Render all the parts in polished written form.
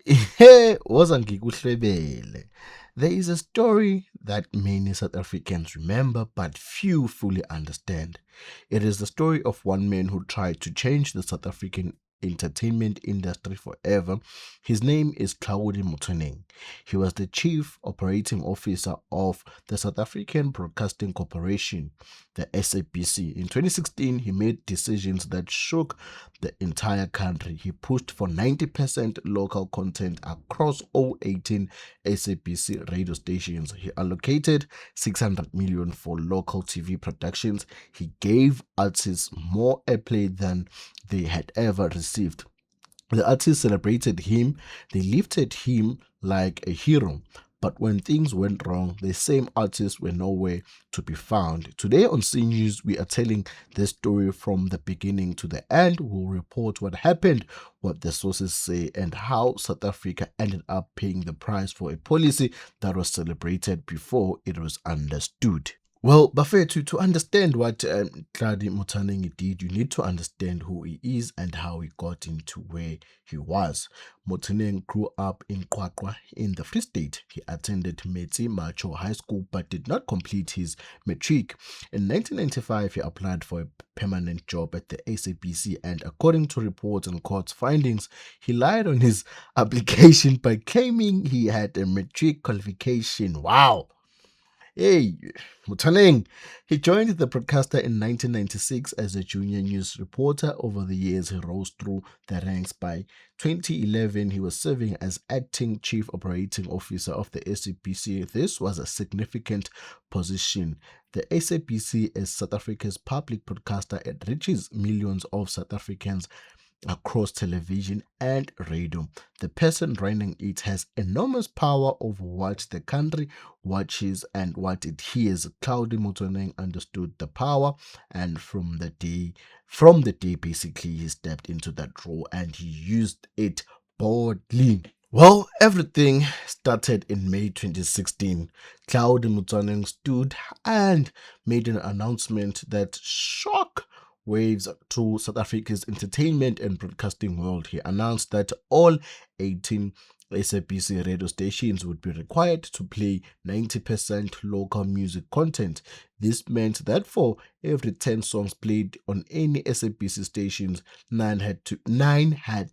Wozangikuhlebele. There is a story that many South Africans remember but few fully understand. It is the story of one man who tried to change the South African entertainment industry forever. His name is Claude Motsoeneng. He was the chief operating officer of the South African Broadcasting Corporation, the SABC. In 2016, he made decisions that shook the entire country. He pushed for 90% local content across all 18 SABC radio stations. He allocated 600 million for local TV productions. He gave artists more airplay than they had ever received. The artists celebrated him, they lifted him like a hero. But when things went wrong, the same artists were nowhere to be found. Today on C News, we are telling this story from the beginning to the end. We'll report what happened, what the sources say, and how South Africa ended up paying the price for a policy that was celebrated before it was understood. Well, Buffet, to understand what Claude Motsoeneng did, you need to understand who he is and how he got into where he was. Motsoeneng grew up in Qwaqwa in the Free State. He attended Metsi Macho High School but did not complete his matric. In 1995, he applied for a permanent job at the SABC, and according to reports and court findings, he lied on his application by claiming he had a matric qualification. Wow! Hey, Motsoeneng. He joined the broadcaster in 1996 as a junior news reporter. Over the years, he rose through the ranks. By 2011, he was serving as acting chief operating officer of the SABC. This was a significant position. The SABC is South Africa's public broadcaster. It reaches millions of South Africans across television and radio. The person running it has enormous power over what the country watches and what it hears. Claude Motsoeneng understood the power, and from the day basically he stepped into that role and he used it boldly. Well, everything started in May 2016. Claude Motsoeneng stood and made an announcement that shocked waves to South Africa's entertainment and broadcasting world. He announced that all 18 SABC radio stations would be required to play 90% local music content. This meant that for every 10 songs played on any SABC stations, nine had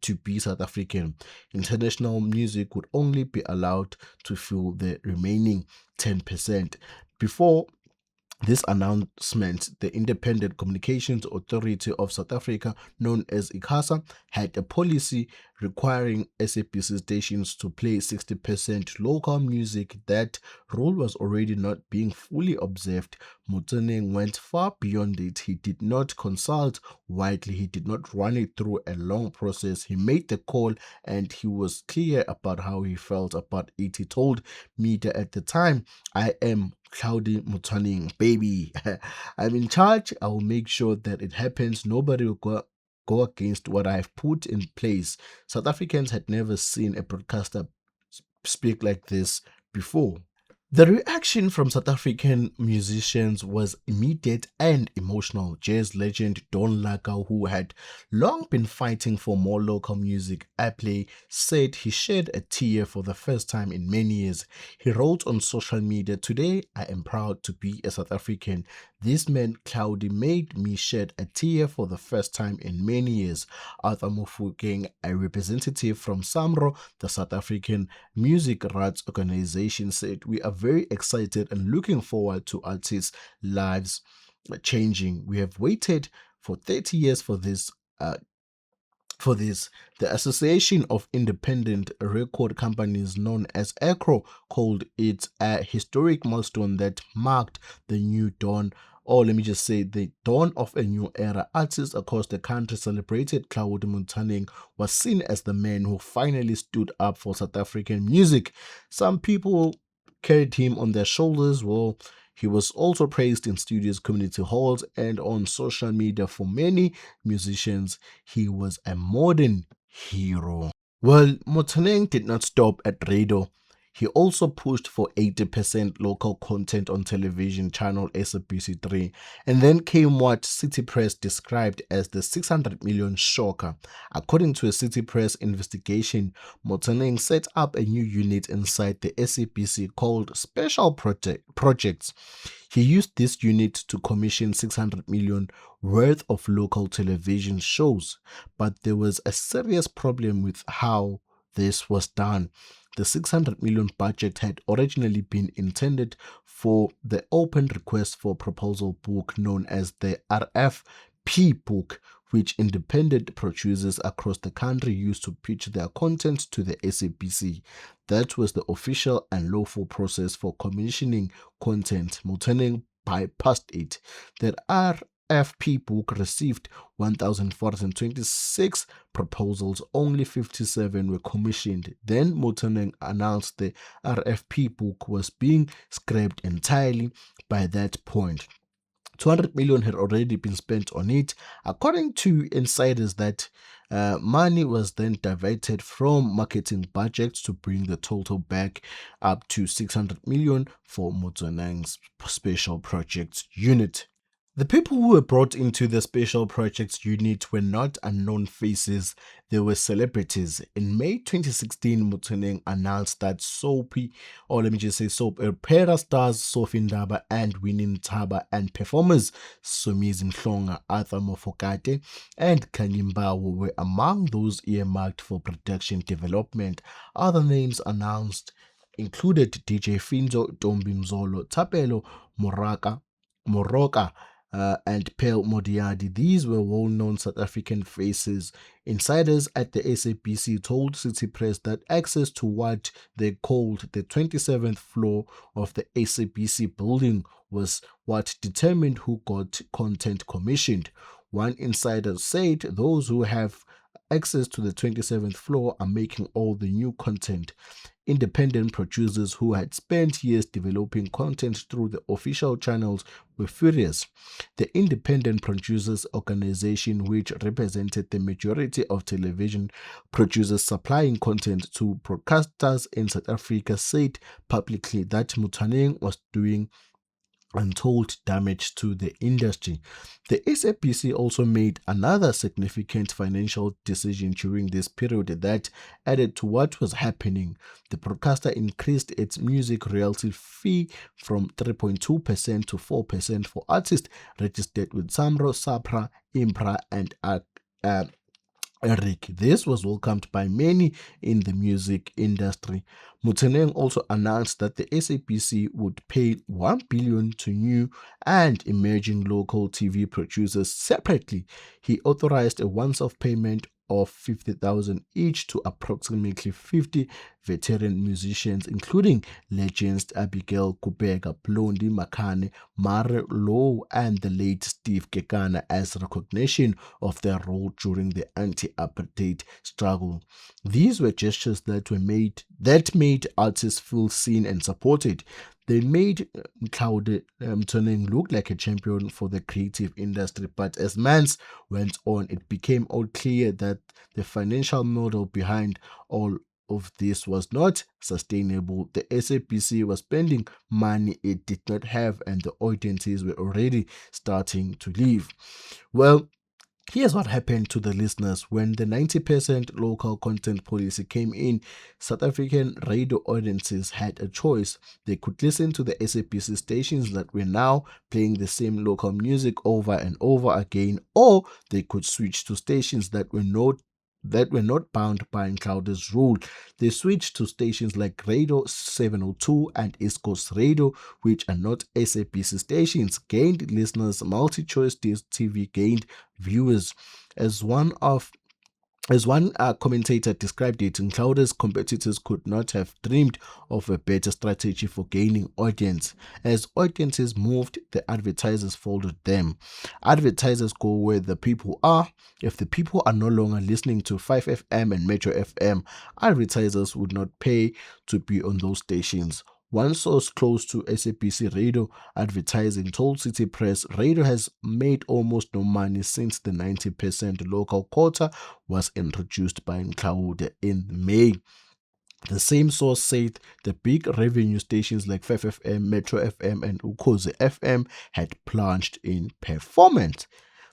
to be South African. International music would only be allowed to fill the remaining 10%. Before this announcement, the Independent Communications Authority of South Africa, known as ICASA, had a policy requiring SABC stations to play 60% local music. That rule was already not being fully observed. Motsoeneng went far beyond it. He did not consult widely. He did not run it through a long process. He made the call and he was clear about how he felt about it. He told media at the time, "I am Claude Motsoeneng, baby. I'm in charge. I will make sure that it happens. Nobody will go against what I've put in place." South Africans had never seen a broadcaster speak like this before. The reaction from South African musicians was immediate and emotional. Jazz legend Don Laka, who had long been fighting for more local music airplay, said he shed a tear for the first time in many years. He wrote on social media, "Today I am proud to be a South African. This man Claude made me shed a tear for the first time in many years." Arthur Mofokeng, a representative from SAMRO, the South African Music Rights Organization, said, "We are very excited and looking forward to artists' lives changing. We have waited for 30 years for this." The Association of Independent Record Companies, known as ACRO, called it a historic milestone that marked the new dawn, or let me just say, the dawn of a new era. Artists across the country celebrated Claude Motsoeneng, was seen as the man who finally stood up for South African music. Some people carried him on their shoulders. Well, he was also praised in studios, community halls, and on social media. For many musicians, he was a modern hero. Well, Motsoeneng did not stop at radio. He also pushed for 80% local content on television channel SABC3, and then came what City Press described as the 600 million shocker. According to a City Press investigation, Motsoeneng set up a new unit inside the SABC called Special Projects. He used this unit to commission 600 million worth of local television shows, but there was a serious problem with how this was done. The 600 million budget had originally been intended for the open request for proposal book known as the RFP book, which independent producers across the country used to pitch their content to the SABC. That was the official and lawful process for commissioning content. Motsoeneng bypassed it. The RFP book received 1,426 proposals, only 57 were commissioned. Then Motsoeneng announced the RFP book was being scrapped entirely by that point. 200 million had already been spent on it. According to insiders, that money was then diverted from marketing budgets to bring the total back up to 600 million for Motsoeneng's special projects unit. The people who were brought into the Special Projects Unit were not unknown faces, they were celebrities. In May 2016, Motsoeneng announced that soapy, or let me just say soap opera stars Sophie Ndaba and Winnie Ntaba and performers Somizi Mhlonga, Arthur Mofokate, and Kanyimbawo were among those earmarked for production development. Other names announced included DJ Finzo, Tombi Mzolo, Tapelo Moroka, and Pearl Modiadi. These were well-known South African faces. Insiders at the SABC told City Press that access to what they called the 27th floor of the SABC building was what determined who got content commissioned. One insider said those who have access to the 27th floor are making all the new content. Independent producers who had spent years developing content through the official channels were furious. The Independent Producers Organization, which represented the majority of television producers supplying content to broadcasters in South Africa, said publicly that Motsoeneng was doing untold damage to the industry. The SABC also made another significant financial decision during this period that added to what was happening. The broadcaster increased its music royalty fee from 3.2% to 4% for artists registered with SAMRO, SAPRA, IMPRA, and Eric. This was welcomed by many in the music industry. Motsoeneng also announced that the SABC would pay 1 billion to new and emerging local TV producers separately. He authorized a once-off payment of 50,000 each to approximately 50 veteran musicians, including legends Abigail Kubeka, Blondie Makhane, Mare Low, and the late Steve Kekana as recognition of their role during the anti-apartheid struggle. These were gestures that made artists feel seen and supported. They made Claude Motsoeneng look like a champion for the creative industry, but as months went on, it became all clear that the financial model behind all of this was not sustainable. The SABC was spending money it did not have, and the audiences were already starting to leave. Well, here's what happened to the listeners when the 90% local content policy came in. South African radio audiences had a choice. They could listen to the SABC stations that were now playing the same local music over and over again, or they could switch to stations that were not bound by Claude's rule. They switched to stations like Radio 702 and East Coast Radio, which are not SABC stations, gained listeners. Multi-choice TV gained viewers. As one commentator described it, Claude's competitors could not have dreamed of a better strategy for gaining audience. As audiences moved, the advertisers followed them. Advertisers go where the people are. If the people are no longer listening to 5FM and Metro FM, advertisers would not pay to be on those stations. One source close to SABC Radio advertising told City Press radio has made almost no money since the 90% local quota was introduced by Claude in May. The same source said the big revenue stations like 5FM, Metro FM, and Ukhozi FM had plunged in performance.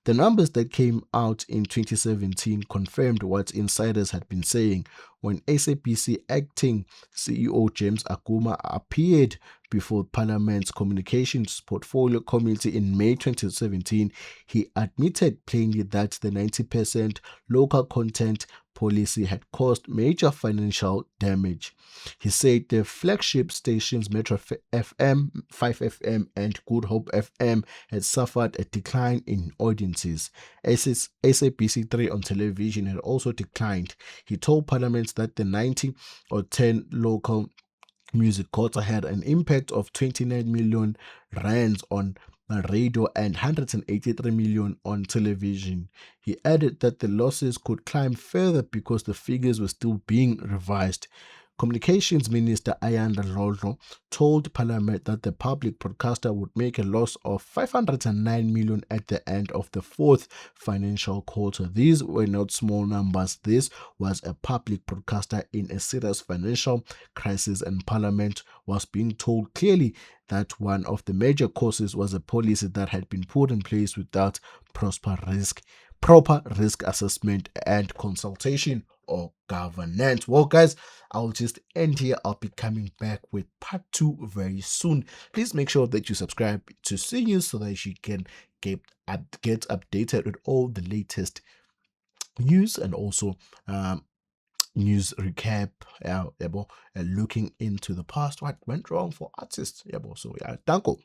The numbers that came out in 2017 confirmed what insiders had been saying. When SABC acting CEO James Aguma appeared before Parliament's Communications Portfolio Committee in May 2017, he admitted plainly that the 90% local content policy had caused major financial damage. He said the flagship stations Metro FM, 5FM, and Good Hope FM had suffered a decline in audiences. SABC3 on television had also declined. He told Parliament that the 90 or 10 local music quota had an impact of 29 million rands on radio and 183 million on television. He added that the losses could climb further because the figures were still being revised. Communications Minister Ayanda Ndlolo told Parliament that the public broadcaster would make a loss of 509 million at the end of the fourth financial quarter. These were not small numbers. This was a public broadcaster in a serious financial crisis, and Parliament was being told clearly that one of the major causes was a policy that had been put in place without proper risk assessment and consultation or governance. Well, guys, I'll just end here. I'll be coming back with part 2 very soon. Please make sure that you subscribe to See News so that you can get updated with all the latest news and also news recap, looking into the past, what went wrong for artists. So, thank you.